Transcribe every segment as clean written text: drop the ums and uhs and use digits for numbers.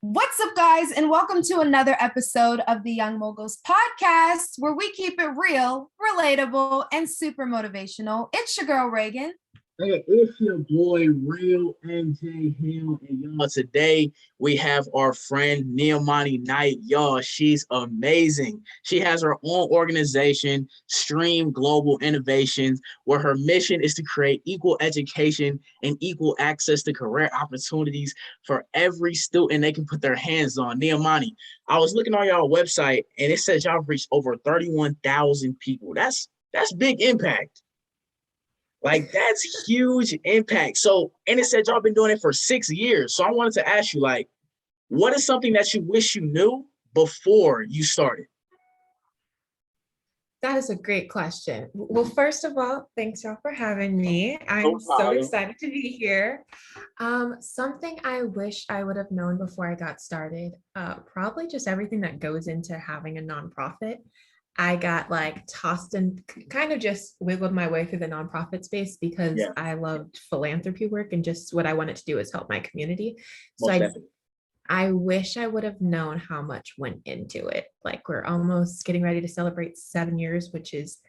What's up, guys, and welcome to another episode of the Young Moguls Podcast, where we keep it real, relatable, and super motivational. It's your girl, Reagan. Hey, it's your boy, Real MJ Hill, and y'all, today we have our friend Niamani Knight. Y'all, she's amazing. She has her own organization, Stream Global Innovations, where her mission is to create equal education and equal access to career opportunities for every student they can put their hands on. Niamani, I was looking on y'all website, and it says y'all reached over 31,000 people. That's big impact. Like, that's huge impact. So, and it said y'all been doing it for 6 years. So I wanted to ask you, like, what is something that you wish you knew before you started? That is a great question. Well, first of all, thanks y'all for having me. No I'm so problem. excited to be here. Something I wish I would have known before I got started, probably just everything that goes into having a nonprofit. I got like tossed and kind of just wiggled my way through the nonprofit space because Yeah, I loved philanthropy work and just what I wanted to do is help my community. So most I definitely. I wish I would have known how much went into it. Like we're almost getting ready to celebrate 7 years, which is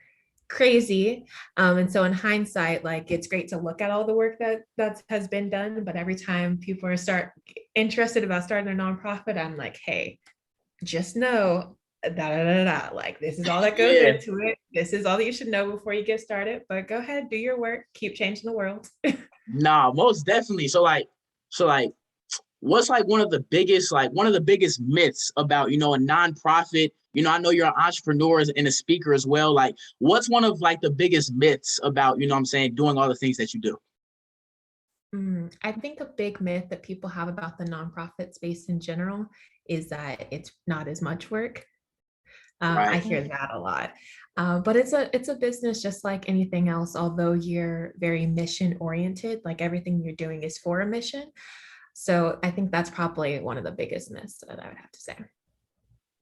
crazy. And so in hindsight, like it's great to look at all the work that has been done, but every time people are interested about starting a nonprofit, I'm like, hey, just know like this is all that goes Yeah, into it. This is all that you should know before you get started. But go ahead, do your work, keep changing the world. nah, most definitely. So, what's like one of the biggest myths about, a nonprofit? I know you're an entrepreneur and a speaker as well. Like, what's one of like the biggest myths about, what I'm saying, doing all the things that you do? I think a big myth that people have about the nonprofit space in general is that it's not as much work. I Right. hear that a lot, but it's a business just like anything else. Although you're very mission oriented, like everything you're doing is for a mission. So I think that's probably one of the biggest myths that I would have to say.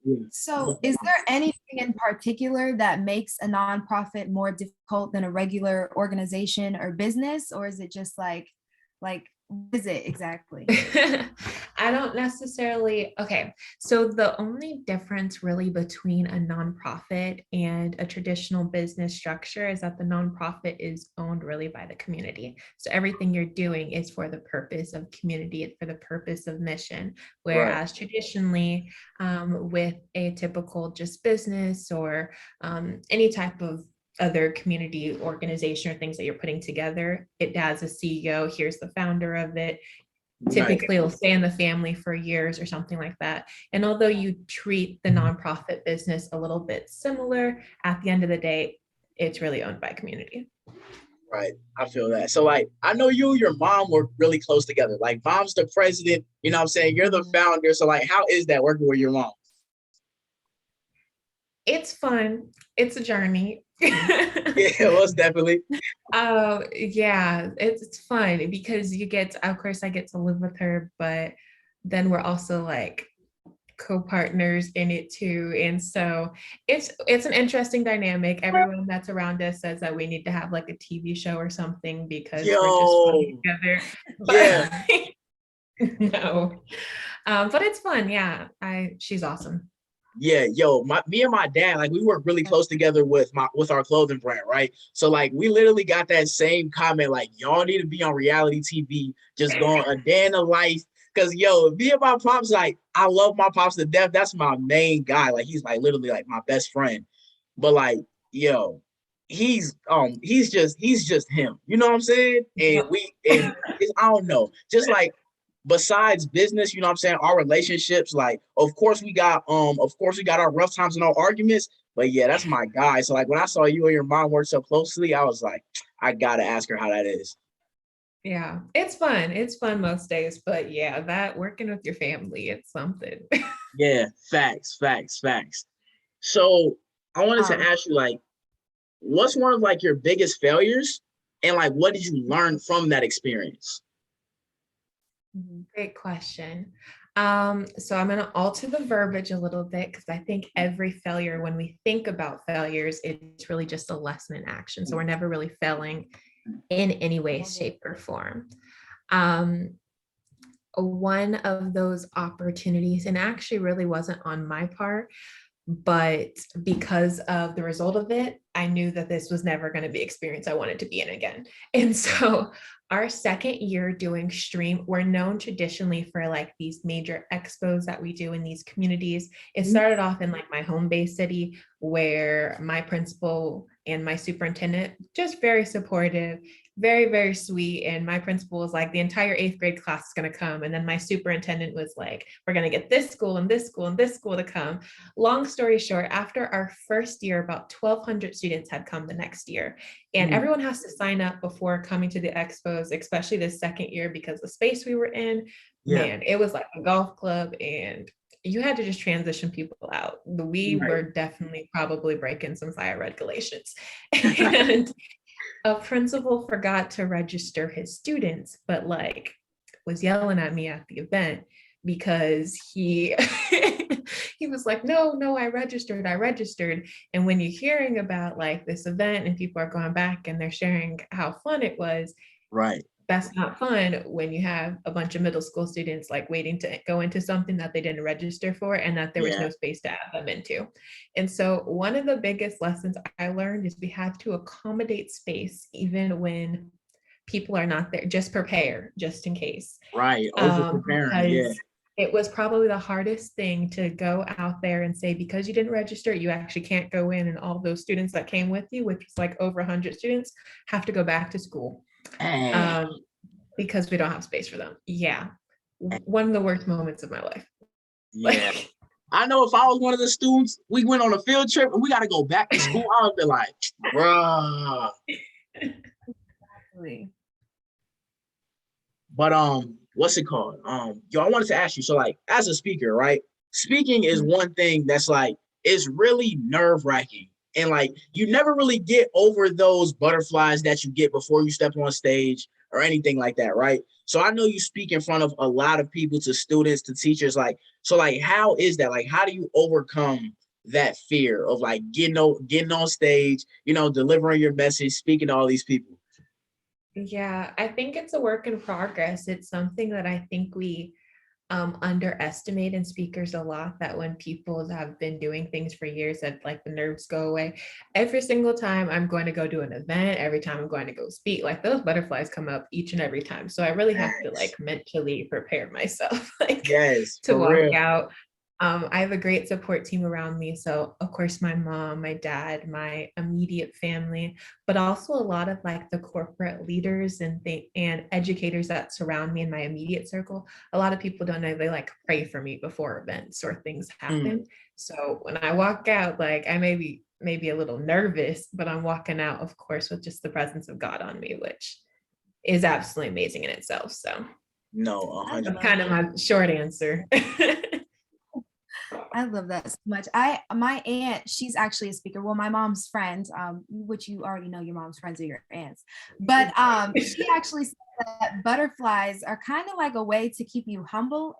Yeah. So, is there anything in particular that makes a nonprofit more difficult than a regular organization or business, or is it just like, what is it exactly? I don't necessarily, okay. So the only difference really between a nonprofit and a traditional business structure is that the nonprofit is owned really by the community. So everything you're doing is for the purpose of community and for the purpose of mission. Right. Whereas traditionally, with a typical just business or any type of other community organization or things that you're putting together, it has a CEO, here's the founder of it. Right. Typically it'll stay in the family for years or something like that. And although you treat the nonprofit business a little bit similar, at the end of the day, it's really owned by community. Right. I feel that. So, like, I know you and your mom were really close together. Like, mom's the president, what I'm saying? You're the founder. So, like, how is that working with your mom? It's fun. It's a journey. Yeah, most definitely. Yeah, it's fun because of course I get to live with her, but then we're also like co-partners in it too. And so it's an interesting dynamic. Everyone that's around us says that we need to have like a TV show or something because we're just funny Yo, together. yeah. But no. But it's fun. Yeah. She's awesome. Yeah, yo, me and my dad, like we work really close together with our clothing brand, right? So like we literally got that same comment, like y'all need to be on reality TV, just going a day in the life. Cause yo, me and my pops, like I love my pops to death. That's my main guy. Like he's like literally like my best friend. But like, yo, he's just him. You know what I'm saying? And I don't know, just like besides business, what I'm saying, our relationships, like of course we got our rough times and our arguments, but yeah, that's my guy. So like when I saw you and your mom work so closely, I was like, I gotta ask her how that is. Yeah, it's fun. It's fun most days, but yeah, that working with your family, it's something. Yeah, facts. So I wanted to Um, ask you, like, what's one of like your biggest failures, and like what did you learn from that experience? Great question. So I'm going to alter the verbiage a little bit because I think every failure, when we think about failures, it's really just a lesson in action. So we're never really failing in any way, shape, or form. Um, one of those opportunities, and actually really wasn't on my part, but because of the result of it, I knew that this was never going to be experience I wanted to be in again. And so our second year doing stream, we're known traditionally for like these major expos that we do in these communities. It started off in like my home base city, where my principal and my superintendent, just very supportive, very, very sweet. And my principal was like, the entire 8th grade class is going to come. And then my superintendent was like, we're going to get this school and this school and this school to come. Long story short, after our first year, about 1,200 students had come the next year. And everyone has to sign up before coming to the expos, especially the second year, because the space we were in, man, it was like a golf club, and you had to just transition people out. We were definitely probably breaking some fire regulations. And a principal forgot to register his students, but like was yelling at me at the event because he he was like, no, I registered. And when you're hearing about like this event and people are going back and they're sharing how fun it was, right, that's not fun when you have a bunch of middle school students like waiting to go into something that they didn't register for and that there was no space to add them into. And so one of the biggest lessons I learned is we have to accommodate space even when people are not there. Just prepare, just in case. Right, over preparing. It was probably the hardest thing to go out there and say, because you didn't register, you actually can't go in, and all those students that came with you, which was like over 100 students, have to go back to school. Because we don't have space for them. Yeah. One of the worst moments of my life. Yeah. I know if I was one of the students, we went on a field trip and we got to go back to school, I would be like, bruh. But what's it called? Yo, I wanted to ask you, so like as a speaker, right? Speaking is one thing that's like, it's really nerve-wracking. And like, you never really get over those butterflies that you get before you step on stage or anything like that, right? So I know you speak in front of a lot of people, to students, to teachers, like, so like, how is that? Like, how do you overcome that fear of like getting on stage, delivering your message, speaking to all these people? Yeah, I think it's a work in progress. It's something that I think we underestimate in speakers a lot, that when people have been doing things for years, that like the nerves go away. Every single time I'm going to go do an event, every time I'm going to go speak, like those butterflies come up each and every time. So I really have to like mentally prepare myself like to walk out. I have a great support team around me. So of course, my mom, my dad, my immediate family, but also a lot of like the corporate leaders and educators that surround me in my immediate circle. A lot of people don't know, they like pray for me before events or things happen. So when I walk out, like I may be a little nervous, but I'm walking out, of course, with just the presence of God on me, which is absolutely amazing in itself. So no, that's kind of my short answer. I love that so much. My aunt, she's actually a speaker. Well, my mom's friend, which you already know, your mom's friends are your aunts. But she actually said that butterflies are kind of like a way to keep you humble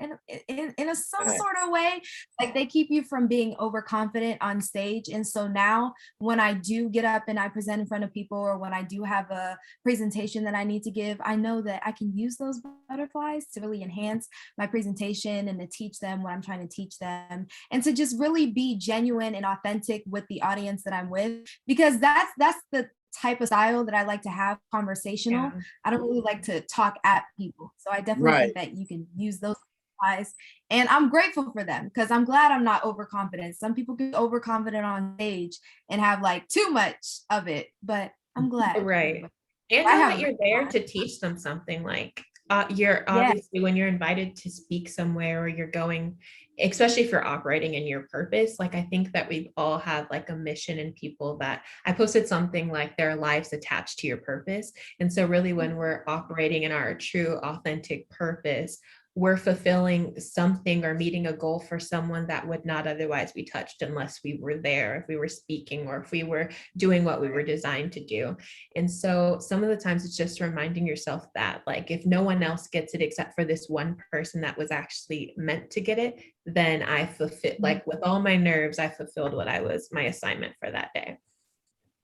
in some sort of way. Like they keep you from being overconfident on stage. And so now when I do get up and I present in front of people, or when I do have a presentation that I need to give, I know that I can use those butterflies to really enhance my presentation and to teach them what I'm trying to teach them, and to just really be genuine and authentic with the audience that I'm with, because that's the type of style that I like to have, conversational. Yeah. I don't really like to talk at people. So I definitely think that you can use those butterflies, and I'm grateful for them, because I'm glad I'm not overconfident. Some people get overconfident on stage and have like too much of it, but I'm glad. Right. And know that you're there to teach them something. Like you're obviously, when you're invited to speak somewhere, or you're going, especially if you're operating in your purpose, like I think that we all have like a mission in people. That I posted something like their lives attached to your purpose. And so really when we're operating in our true authentic purpose, we're fulfilling something or meeting a goal for someone that would not otherwise be touched unless we were there, if we were speaking, or if we were doing what we were designed to do. And so some of the times it's just reminding yourself that, like, if no one else gets it except for this one person that was actually meant to get it, then I fulfilled, like with all my nerves, I fulfilled what I was, my assignment for that day.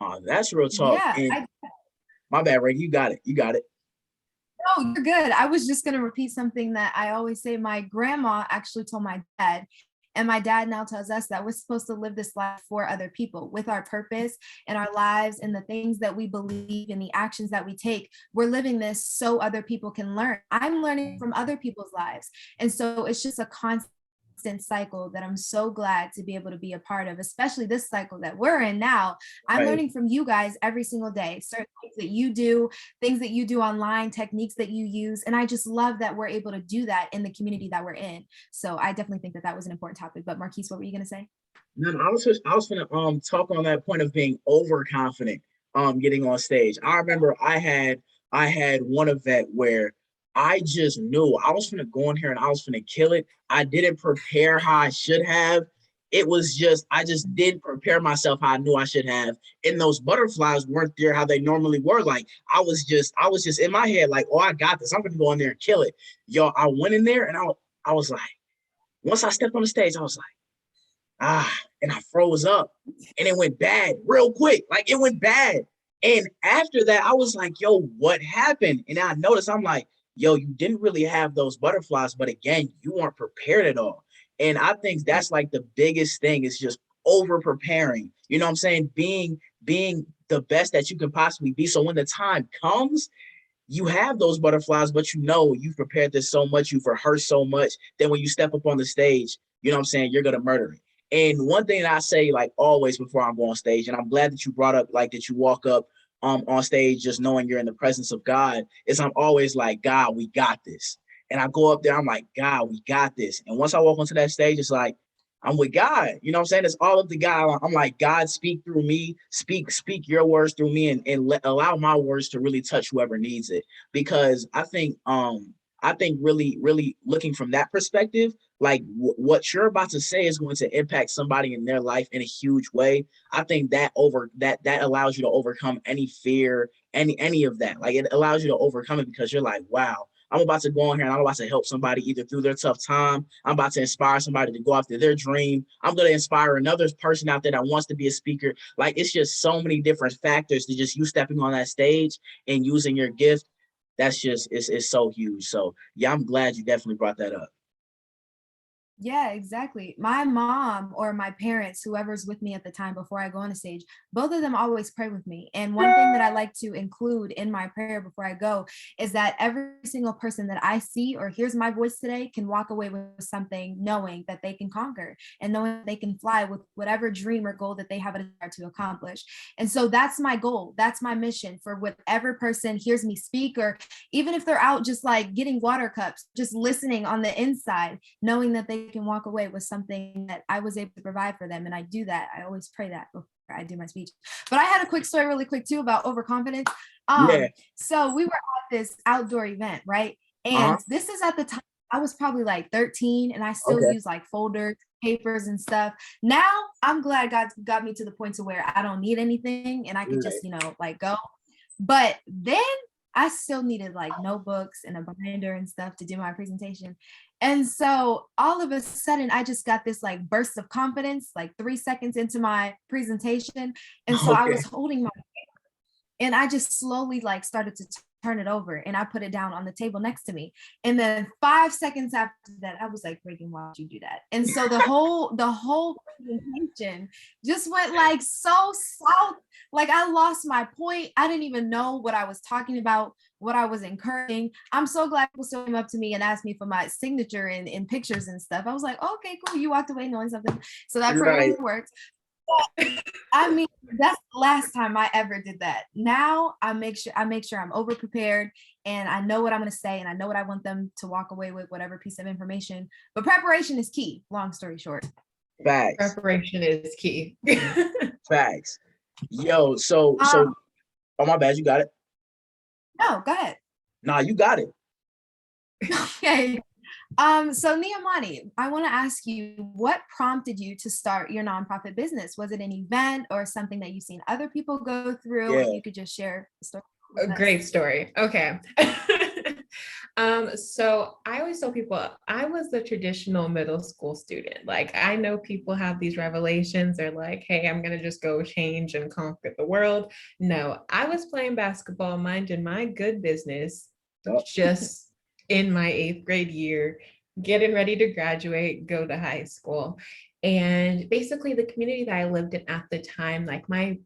Oh, that's real talk. Yeah. My bad, Ray. You got it. No, you're good. I was just going to repeat something that I always say. My grandma actually told my dad, and my dad now tells us that we're supposed to live this life for other people with our purpose and our lives and the things that we believe and the actions that we take. We're living this so other people can learn. I'm learning from other people's lives. And so it's just a constant cycle that I'm so glad to be able to be a part of, especially this cycle that we're in now. I'm learning from you guys every single day, certain things that you do online, techniques that you use. And I just love that we're able to do that in the community that we're in. So I definitely think that that was an important topic. But Marquise, what were you going to say? No, I was gonna talk on that point of being overconfident getting on stage. I remember I had one event where I just knew I was gonna go in here and I was gonna kill it. I didn't prepare how I should have. It was just I just didn't prepare myself how I knew I should have. And those butterflies weren't there how they normally were. Like I was just in my head like, oh, I got this. I'm gonna go in there and kill it. Yo, I went in there and I was like, once I stepped on the stage, I was like, and I froze up and it went bad real quick. Like it went bad. And after that, I was like, yo, what happened? And I noticed, I'm like, yo, you didn't really have those butterflies, but again, you weren't prepared at all. And I think that's like the biggest thing is just over preparing. You know what I'm saying? Being the best that you can possibly be. So when the time comes, you have those butterflies, but you know you've prepared this so much, you've rehearsed so much that when you step up on the stage, you know what I'm saying, you're gonna murder it. And one thing that I say, like always before I go on stage, and I'm glad that you brought up like that you walk up on stage just knowing you're in the presence of God, is I'm always like, God, we got this. And I go up there, I'm like, God, we got this. And once I walk onto that stage, it's like, I'm with God. You know what I'm saying? It's all up to God. I'm like, God, speak through me, speak your words through me and allow my words to really touch whoever needs it. Because I think really looking from that perspective, like what you're about to say is going to impact somebody in their life in a huge way. I think that that allows you to overcome any fear, any of that. Like it allows you to overcome it because you're like, wow, I'm about to go on here and I'm about to help somebody either through their tough time. I'm about to inspire somebody to go after their dream. I'm going to inspire another person out there that wants to be a speaker. Like it's just so many different factors to just you stepping on that stage and using your gift. That's just, it's so huge. So yeah, I'm glad you definitely brought that up. Yeah, exactly. My mom or my parents, whoever's with me at the time before I go on a stage, both of them always pray with me. And one thing that I like to include in my prayer before I go is that every single person that I see or hears my voice today can walk away with something knowing that they can conquer and knowing they can fly with whatever dream or goal that they have a desire to accomplish. And so that's my goal. That's my mission for whatever person hears me speak, or even if they're out just like getting water cups, just listening on the inside, knowing that they can walk away with something that I was able to provide for them. And I do that. I always pray that before I do my speech. But I had a quick story really quick too about overconfidence. So we were at this outdoor event, right? And this is at the time I was probably like 13 and I still use like folders, papers and stuff. Now I'm glad God got me to the point to where I don't need anything and I could just, like go. But then I still needed like notebooks and a binder and stuff to do my presentation. And so all of a sudden, I just got this like burst of confidence, like 3 seconds into my presentation. And so I was holding my paper and I just slowly like started to turn it over and I put it down on the table next to me. And then 5 seconds after that, I was like, Reagan, why would you do that? And so the whole presentation just went like so south. Like I lost my point. I didn't even know what I was talking about, what I was encouraging. I'm so glad people still came up to me and asked me for my signature and pictures and stuff. I was like, okay, cool. You walked away knowing something. So that prayer worked. I mean, that's the last time I ever did that. Now I make sure I'm over prepared and I know what I'm going to say and I know what I want them to walk away with, whatever piece of information. But preparation is key. Long story short. Facts. Preparation is key. Facts. Yo, so oh my bad, you got it. No, go ahead. Nah, you got it. Okay. So Niamani, I want to ask you, what prompted you to start your nonprofit business? Was it an event or something that you've seen other people go through? Yeah. Or you could just share the story. A great story. Okay. So I always tell people I was the traditional middle school student. Like I know people have these revelations. They're like, hey, I'm going to just go change and conquer the world. No, I was playing basketball, minding my good business, Oh. just in my 8th grade year, getting ready to graduate, go to high school. And basically the community that I lived in at the time, like my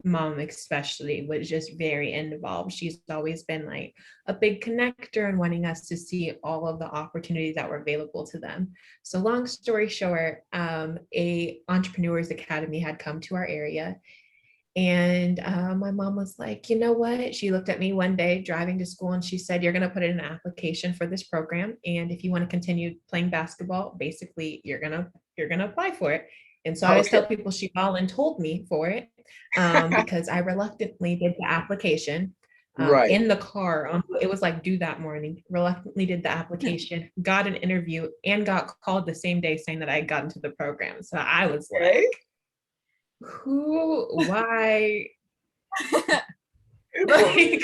mom especially was just very involved. She's always been like a big connector and wanting us to see all of the opportunities that were available to them. So long story short, a entrepreneurs academy had come to our area. And my mom was like, you know what? She looked at me one day driving to school and she said, you're going to put in an application for this program. And if you want to continue playing basketball, basically you're going to apply for it. And so I always tell people she voluntold me for it because I reluctantly did the application in the car. It was like due that morning, reluctantly did the application, got an interview and got called the same day saying that I had gotten to the program. So I was like, why like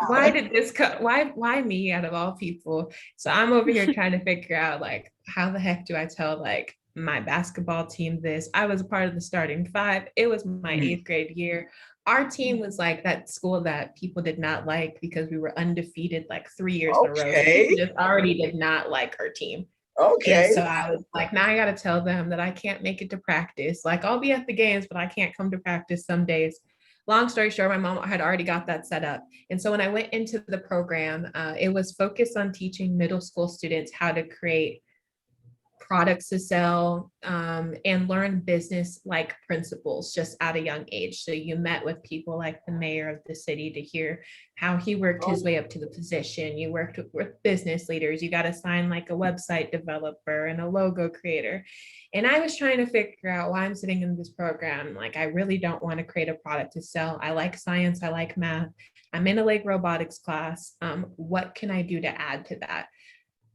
why did this why me out of all people? So I'm over here trying to figure out like how the heck do I tell like my basketball team this? I was a part of the starting 5. It was my 8th grade year. Our team was like that school that people did not like because we were undefeated like 3 years in a row. So people just already did not like our team. And so I was like, now I got to tell them that I can't make it to practice. Like I'll be at the games, but I can't come to practice some days. Long story short, my mom had already got that set up. And so when I went into the program, it was focused on teaching middle school students how to create products to sell and learn business like principles just at a young age. So you met with people like the mayor of the city to hear how he worked his way up to the position. You worked with business leaders. You got assigned like a website developer and a logo creator. And I was trying to figure out why I'm sitting in this program. Like, I really don't want to create a product to sell. I like science. I like math. I'm in a leg robotics class. What can I do to add to that?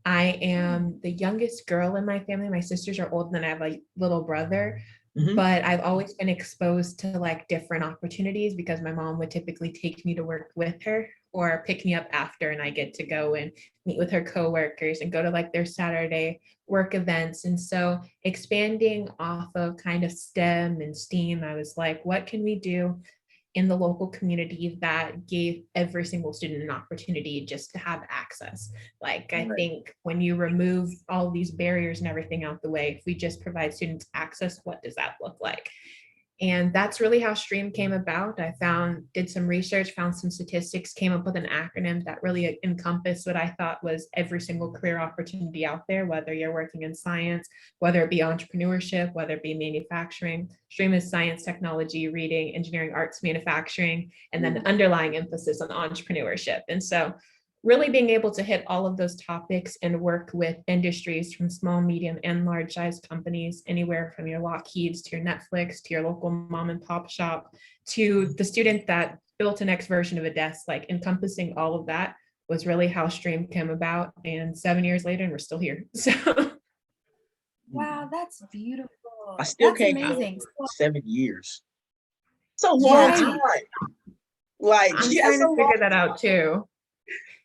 I am the youngest girl in my family. My sisters are older than I have a little brother, but I've always been exposed to like different opportunities because my mom would typically take me to work with her or pick me up after, and I get to go and meet with her coworkers and go to like their Saturday work events. And so expanding off of kind of STEM and STEAM, I was like, what can we do in the local community that gave every single student an opportunity just to have access? Like, I think when you remove all these barriers and everything out the way, if we just provide students access, what does that look like? And that's really how STREAM came about. I did some research, found some statistics, came up with an acronym that really encompassed what I thought was every single career opportunity out there, whether you're working in science, whether it be entrepreneurship, whether it be manufacturing. STREAM is science, technology, reading, engineering, arts, manufacturing, and then the underlying emphasis on entrepreneurship. And so really being able to hit all of those topics and work with industries from small, medium, and large size companies, anywhere from your Lockheeds to your Netflix, to your local mom and pop shop, to the student that built the next version of a desk, like encompassing all of that was really how STREAM came about. And 7 years later, and we're still here. So. Wow, that's beautiful. I still that's can't amazing. 7 years. It's a long time. Like, I'm trying to figure that out too.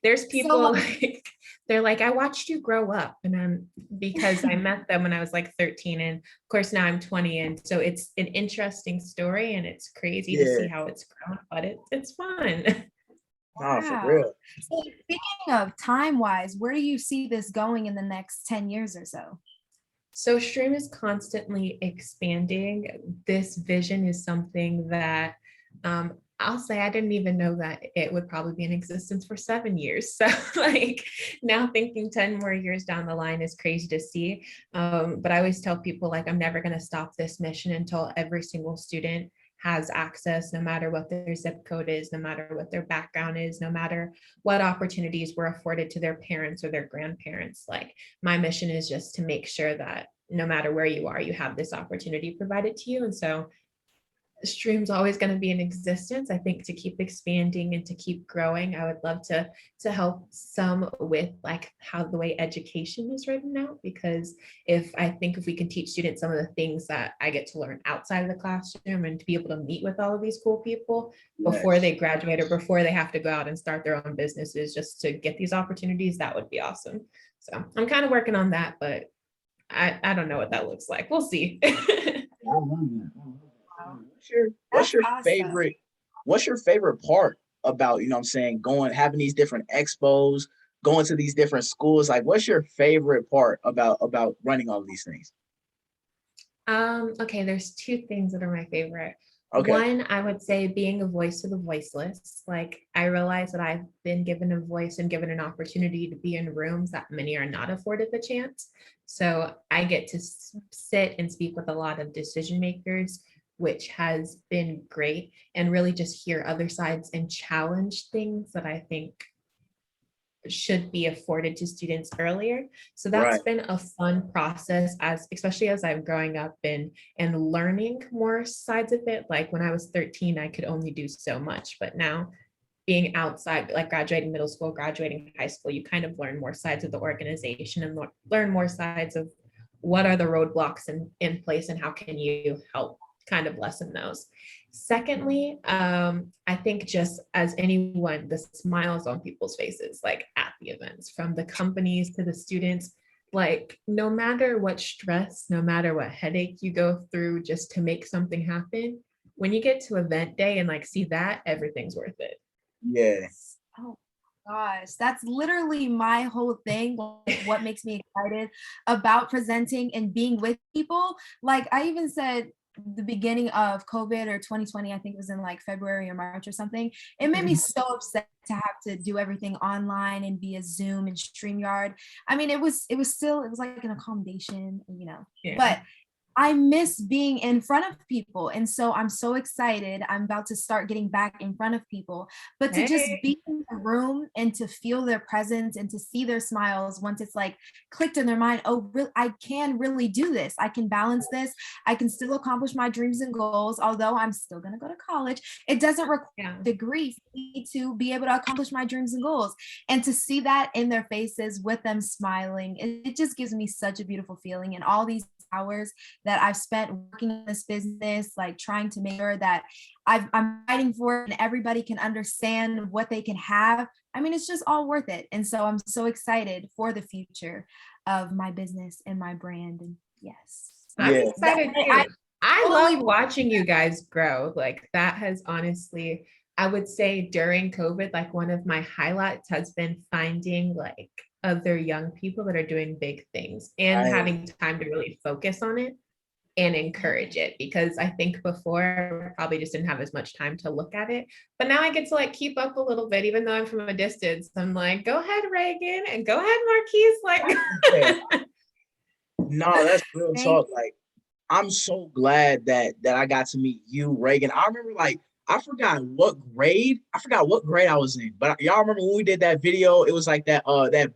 There's people like, they're like, I watched you grow up. And because I met them when I was like 13. And of course now I'm 20. And so it's an interesting story and it's crazy to see how it's grown, but it's fun. Wow. Oh, for real. So speaking of time-wise, where do you see this going in the next 10 years or so? So STREAM is constantly expanding. This vision is something that I'll say I didn't even know that it would probably be in existence for 7 years. So like now thinking 10 more years down the line is crazy to see. But I always tell people like, I'm never going to stop this mission until every single student has access, no matter what their zip code is, no matter what their background is, no matter what opportunities were afforded to their parents or their grandparents. Like, my mission is just to make sure that no matter where you are, you have this opportunity provided to you. And so STREAM's always going to be in existence. I think to keep expanding and to keep growing, I would love to help some with like how the way education is written out, because if we can teach students some of the things that I get to learn outside of the classroom and to be able to meet with all of these cool people before they graduate or before they have to go out and start their own businesses just to get these opportunities, that would be awesome. So I'm kind of working on that, but I don't know what that looks like. We'll see. What's your favorite part about, you know what I'm saying, having these different expos, going to these different schools? Like, what's your favorite part about running all of these things? Okay, there's two things that are my favorite. Okay. One, I would say being a voice to the voiceless. Like, I realize that I've been given a voice and given an opportunity to be in rooms that many are not afforded the chance. So I get to sit and speak with a lot of decision makers, which has been great, and really just hear other sides and challenge things that I think should be afforded to students earlier. So that's Right. been a fun process, especially as I'm growing up and learning more sides of it. Like when I was 13, I could only do so much, but now being outside, like graduating middle school, graduating high school, you kind of learn more sides of the organization and learn more sides of what are the roadblocks in place and how can you help kind of lessen those. Secondly, I think just as anyone, the smiles on people's faces, like at the events, from the companies to the students, like no matter what stress, no matter what headache you go through just to make something happen, when you get to event day and like see that, everything's worth it. Yeah. Oh gosh, that's literally my whole thing. Like, what makes me excited about presenting and being with people. Like I even said the beginning of COVID or 2020, I think it was in like February or March or something. It made me so upset to have to do everything online and via Zoom and StreamYard. I mean, it was like an accommodation, you know, Yeah. but I miss being in front of people. And so I'm so excited. I'm about to start getting back in front of people, but to just be in the room and to feel their presence and to see their smiles once it's like clicked in their mind, oh, really, I can really do this. I can balance this. I can still accomplish my dreams and goals. Although I'm still going to go to college, it doesn't require a degree for me to be able to accomplish my dreams and goals. And to see that in their faces with them smiling, it just gives me such a beautiful feeling. And all these hours that I've spent working in this business, like trying to make sure that I'm fighting for it and everybody can understand what they can have. I mean, it's just all worth it. And so I'm so excited for the future of my business and my brand. And yes, I'm excited too. I love watching you guys grow. Like that has honestly, I would say during COVID, like one of my highlights has been finding like other young people that are doing big things and having time to really focus on it and encourage it, because I think before I probably just didn't have as much time to look at it, but now I get to like keep up a little bit, even though I'm from a distance. I'm like, go ahead, Reagan, and go ahead, Marquise. Like, no, that's real talk. Like, I'm so glad that I got to meet you, Reagan. I remember like I forgot what grade I was in, but y'all remember when we did that video? It was like that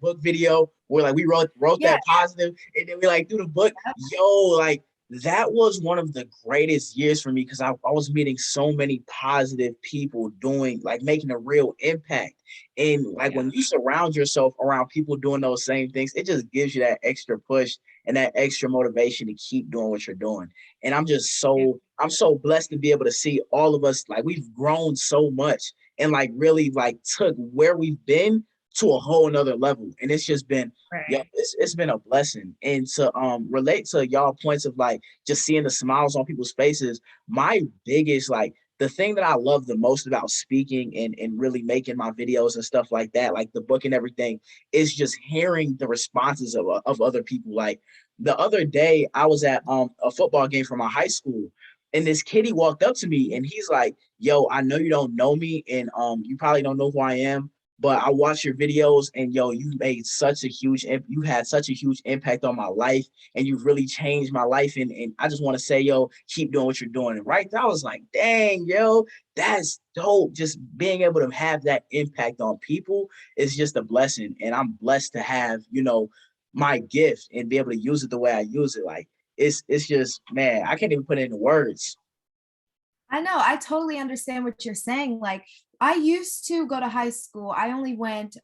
book video where like we wrote that positive, and then we like do the book. Yo, like that was one of the greatest years for me because I was meeting so many positive people doing like making a real impact. And like when you surround yourself around people doing those same things, it just gives you that extra push and that extra motivation to keep doing what you're doing. And I'm so blessed to be able to see all of us, like we've grown so much and like really like took where we've been to a whole nother level. And it's just been, it's been a blessing. And to relate to y'all points of like just seeing the smiles on people's faces, my biggest, like the thing that I love the most about speaking and really making my videos and stuff like that, like the book and everything, is just hearing the responses of other people. Like the other day I was at a football game for my high school, and this kitty walked up to me and he's like, yo, I know you don't know me and you probably don't know who I am, but I watch your videos and yo, you had such a huge impact on my life, and you've really changed my life. And I just want to say, yo, keep doing what you're doing. And right there, I was like, dang, yo, that's dope. Just being able to have that impact on people is just a blessing. And I'm blessed to have, you know, my gift and be able to use it the way I use it. Like it's just, man, I can't even put it into words. I know. I totally understand what you're saying. Like I used to go to high school. I only went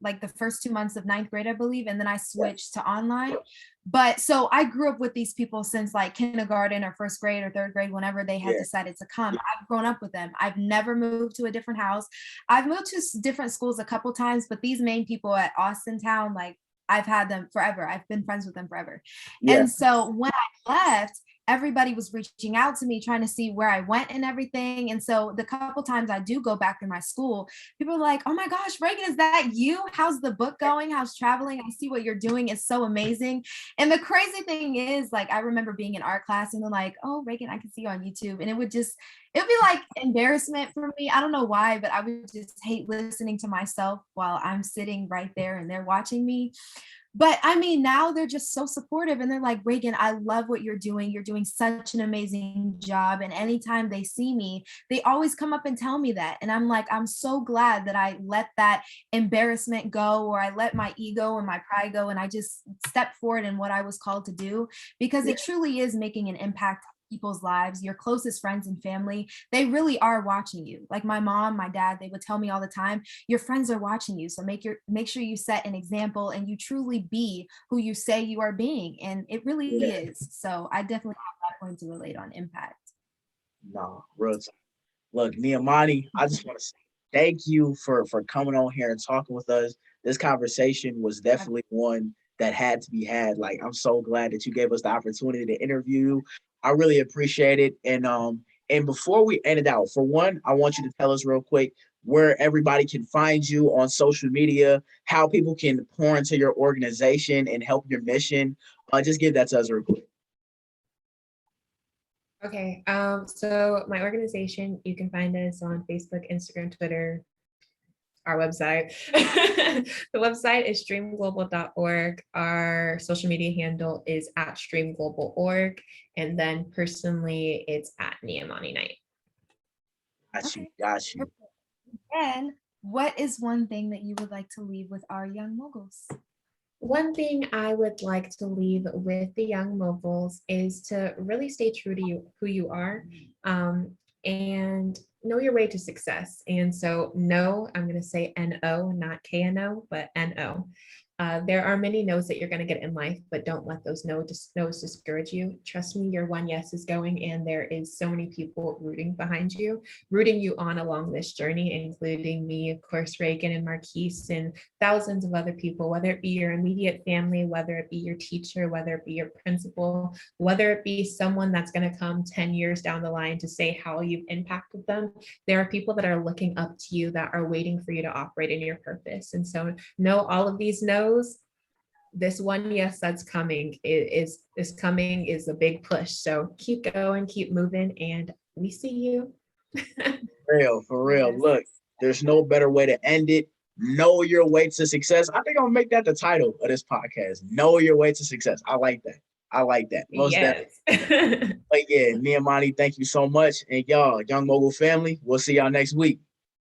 like the first 2 months of ninth grade, I believe. And then I switched to online. But so I grew up with these people since like kindergarten or first grade or third grade, whenever they had decided to come. I've grown up with them. I've never moved to a different house. I've moved to different schools a couple times, but these main people at Austin Town, like I've had them forever. I've been friends with them forever. And so when I left, everybody was reaching out to me trying to see where I went and everything. And so the couple times I do go back to my school, people are like, oh my gosh, Reagan, is that you? How's the book going? How's traveling? I see what you're doing. It's so amazing. And the crazy thing is, like, I remember being in art class and they're like, oh, Reagan, I can see you on YouTube. And it would be like embarrassment for me. I don't know why, but I would just hate listening to myself while I'm sitting right there and they're watching me. But I mean, now they're just so supportive and they're like, Reagan, I love what you're doing. You're doing such an amazing job. And anytime they see me, they always come up and tell me that. And I'm like, I'm so glad that I let that embarrassment go, or I let my ego and my pride go, and I just stepped forward in what I was called to do, because it truly is making an impact people's lives. Your closest friends and family, they really are watching you. Like my mom, my dad, they would tell me all the time, your friends are watching you. So make sure you set an example and you truly be who you say you are being. And it really is. So I definitely have that point to relate on impact. No, real time. Look, Niamani, I just want to say thank you for coming on here and talking with us. This conversation was definitely one that had to be had. Like, I'm so glad that you gave us the opportunity to interview you. I really appreciate it. And before we end it out, for one, I want you to tell us real quick where everybody can find you on social media, how people can pour into your organization and help your mission. Just give that to us real quick. Okay, so my organization, you can find us on Facebook, Instagram, Twitter, our website. The website is streamglobal.org. Our social media handle is at streamglobal.org. And then personally, it's at Niamani Knight. Got you. And what is one thing that you would like to leave with our young moguls? One thing I would like to leave with the young moguls is to really stay true to who you are, and know your way to success. And so no, I'm going to say N-O, not K-N-O, but N-O. There are many no's that you're going to get in life, but don't let those no's discourage you. Trust me, your one yes is going, and there is so many people rooting behind you, rooting you on along this journey, including me, of course, Reagan and Marquise, and thousands of other people, whether it be your immediate family, whether it be your teacher, whether it be your principal, whether it be someone that's going to come 10 years down the line to say how you've impacted them. There are people that are looking up to you, that are waiting for you to operate in your purpose. And so know all of these no's. This one yes that's coming is a big push. So keep going, keep moving, and we see you. For real. Look, there's no better way to end it. Know your way to success. I think I'll make that the title of this podcast. Know your way to success. I like that. Most definitely. But yeah, Niamani, thank you so much. And y'all, Young Mogul family, we'll see y'all next week.